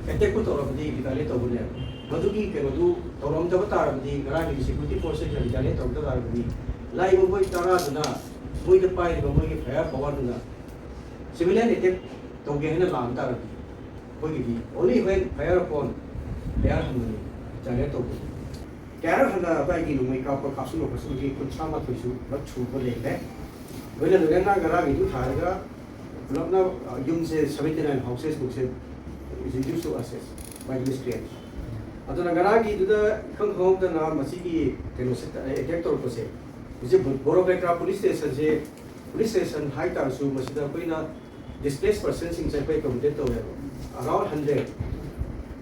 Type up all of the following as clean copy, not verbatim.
Attack ꯄꯨ ꯇꯧꯔꯕꯗꯤ ꯔꯤꯇꯥꯂꯤꯌꯦꯠ ꯇꯧꯕꯅꯦ ꯃꯗꯨꯒꯤ ꯀꯩꯅꯣꯗꯨ ꯇꯧꯔꯝꯗꯕ ꯇꯥꯔꯕꯗꯤ ꯉꯔꯥꯡꯒꯤ ꯁꯦꯀ꯭ꯌꯨꯔꯤꯇꯤ ꯐꯣꯔꯁꯁꯤꯡꯅ ꯔꯤꯇꯥꯂꯤꯌꯦꯠ ꯇꯧꯗꯕ ꯇꯥꯔꯕꯗꯤ ꯂꯥꯛꯏꯕ ꯃꯣꯏ ꯇꯔꯥꯗꯨꯅ ꯃꯣꯏꯗ ꯄꯥꯏꯔꯤꯕ ꯃꯣꯏꯒꯤ ꯐꯥꯌꯔ ꯄꯥꯋꯔꯗꯨꯅ ꯁꯤꯚꯤꯂꯤꯌꯟ ꯑꯦꯇꯦꯛ ꯇꯧꯒꯦ ꯍꯥꯏꯅ ꯂꯥꯛꯑꯝ ꯇꯥꯔꯕꯗꯤ ꯑꯩꯈꯣꯏꯒꯤꯗꯤ ꯑꯣꯟꯂꯤ ꯋꯦꯟ ꯐꯥꯌꯔ ꯑꯄꯣꯟ ꯐꯥꯌꯔ ꯍꯟꯕꯅꯤ ꯔꯤꯇꯥꯂꯤꯌꯦꯠ ꯇꯧꯕꯅꯤ ꯀꯌꯥꯔꯛ ꯍꯟꯅ ꯑꯩꯈꯣꯏꯒꯤ ꯅꯣꯡꯃꯩ ꯀꯥꯞꯄ ꯀꯥꯞꯁꯤꯜꯂꯛꯄꯁꯤꯒꯤ 38ꯁꯨ ꯂꯣꯏ ꯁꯨꯕ ꯂꯩꯈ꯭ꯔꯦ ꯂꯣꯏꯅ ꯂꯣꯏꯅꯅ ꯉꯔꯥꯡꯒꯤꯗꯨ ꯊꯥꯔꯒ ꯄꯨꯂꯞꯅ ꯌꯨꯝꯁꯦ 79 ꯍꯥꯎꯁꯦꯁꯃꯨꯛꯁꯦ reduced to assess by this change. ꯑꯗꯨꯅ ꯉꯔꯥꯡꯒꯤꯗꯨꯗ ꯏꯈꯪ ꯈꯪꯍꯧꯗꯅ ꯃꯁꯤꯒꯤ ꯀꯩꯅꯣꯁꯦ ꯑꯦꯇꯦꯛ ꯇꯧꯔꯛꯄꯁꯦ ꯍꯧꯖꯤꯛ ꯕꯣꯔꯣꯕꯦꯀ꯭ꯔꯥ ꯄꯨꯂꯤꯁ ꯁ꯭ꯇꯦꯁꯟ ꯍꯥꯏꯇꯥꯔꯁꯨ ꯃꯁꯤꯗ ꯑꯩꯈꯣꯏꯅ ꯗꯤꯁꯄ꯭ꯂꯦꯁ ꯄꯔꯁꯟꯁꯤꯡꯁꯦ ꯑꯩꯈꯣꯏ ꯀꯝꯄ꯭ꯂꯦꯟ ꯇꯧꯋꯦꯕ ꯑꯔꯥꯎꯟ 100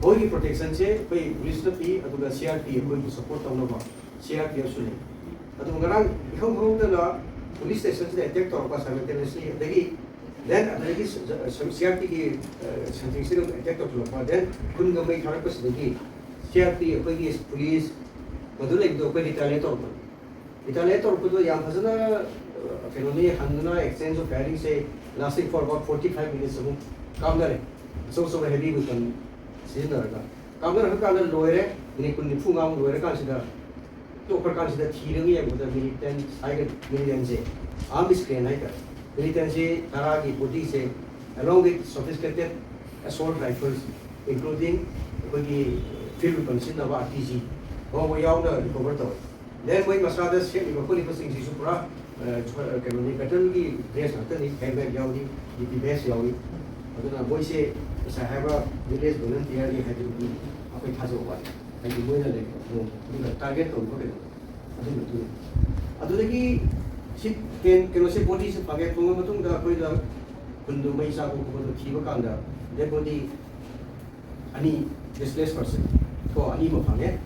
ꯃꯣꯏꯒꯤ ꯄ꯭ꯔꯣꯇꯦꯛꯁꯟꯁꯦ ꯑꯩꯈꯣꯏ ꯄꯨꯂꯤꯁꯅ ꯄꯤ ꯑꯗꯨꯒ CRP ꯑꯩꯈꯣꯏꯕꯨ ꯁꯄꯣꯔꯠ ꯇꯧꯅꯕ CRPFꯁꯨ ꯂꯩ ꯑꯗꯨꯒ ꯉꯔꯥꯡ ꯏꯈꯪ ꯈꯪꯍꯧꯗꯅ ꯄꯨꯂꯤꯁ ꯁ꯭ꯇꯦꯁꯟꯁꯤꯗ ꯑꯦꯇꯦꯛ ꯇꯧꯔꯛꯄ ꯁꯥꯏꯃꯜꯇꯦꯅꯤꯌꯁꯂꯤ ꯑꯗꯒꯤ then adagi CRP ki sanction attack tawlakpa then kunga mai tharakpa sidagi CRP akoigi police madu like do ko retaliate tawpa do yam phajana phenoni handuna exchange of firing say lasting for about 45 minutes amu kamdare so heavy weapon sizinaraga kamdare hakala loire ni kun ni phunga loire kan sida to prakar sida thirangi yabuda militant saigan militant je arm screen hai ka militancy taragi body se along with sophisticated assault rifles including the field weapons in the RPG or we all recover to then we must rather set the police things is supra can only better the dress after the helmet yaudi the best yaudi aduna boy say I have a village volunteer had to be up in Hazo one and you go in the target of aduna 시 그것이 보디스 방에 보면 통다 거기다 군도 많이 사고 그것도 기억 간다 내 보디 아니 디스플레이스 퍼슨 그 아니 뭐 방에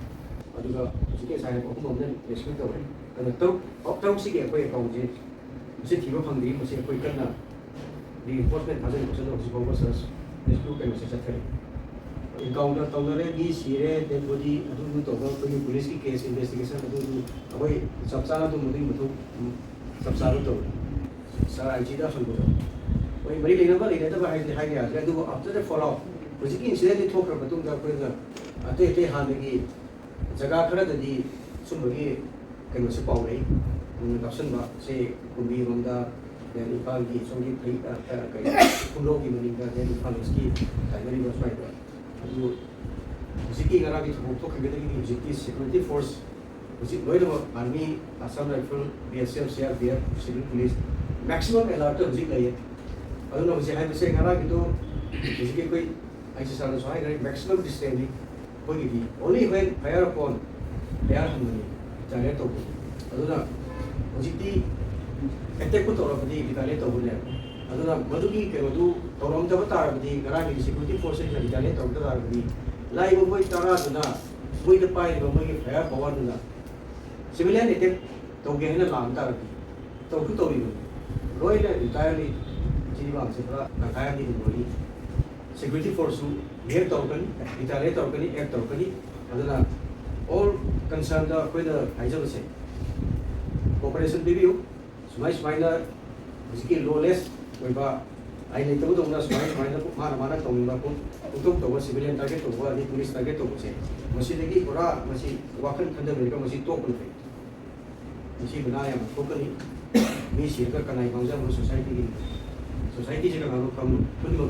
어디가 이게 사회 보고 없는 레스펙트 그래 근데 또 업다운식에 거기 가오지 무슨 기억 방들이 무슨 거기 끝나 리포트먼트 하는 것은 혹시 보고 서스 레스펙트 그 메시지 잘 encounter tawlare gi sire de body adu to ko police ki case investigation adu koi sabsana to mudin mutu sabsaru to sara ajida hanbo koi mari lena ba lena ba hai ya adu after the follow hojiki incident thokra batung da ko ate hanagi jaga khara dadi sumagi keno se paure kapsan ba se kumbi ronda then ipagi songi kai kumlo ki maninga then ipagi primary was right Ziki ngarabi thukto khagedagi ziki security force zik loido army assam rifle BSF CRPF civil police maximum alert zik laye aduna mujhe hai bise ngarabi to ziki koi aise sala so hai maximum distance koi gi only when fire upon fire hamani jare to aduna ziki attack ko torabadi bitale to bole aduna madugi kerodu tawramdaba tarabadi ngarabi security force ni bitale to tarabadi laibo boy taraduna boy da pai ba boy fire power duna civilian attack to ge hena lam tarabadi to ku to ri royal entirely jiwa se pra nakaya di boli security force here to kan bitale to kan act to kan aduna all concerned da koi da haijab se cooperation review sumai ziki lawless oiba ai nei tabu dongna smai mana tongba ko utok to civilian target to wa police target to se masi degi pura masi wakan khanda berika masi to kun fe masi bana ya ko kani mi sir ka kanai bangja society jaga ngalo kam kun mo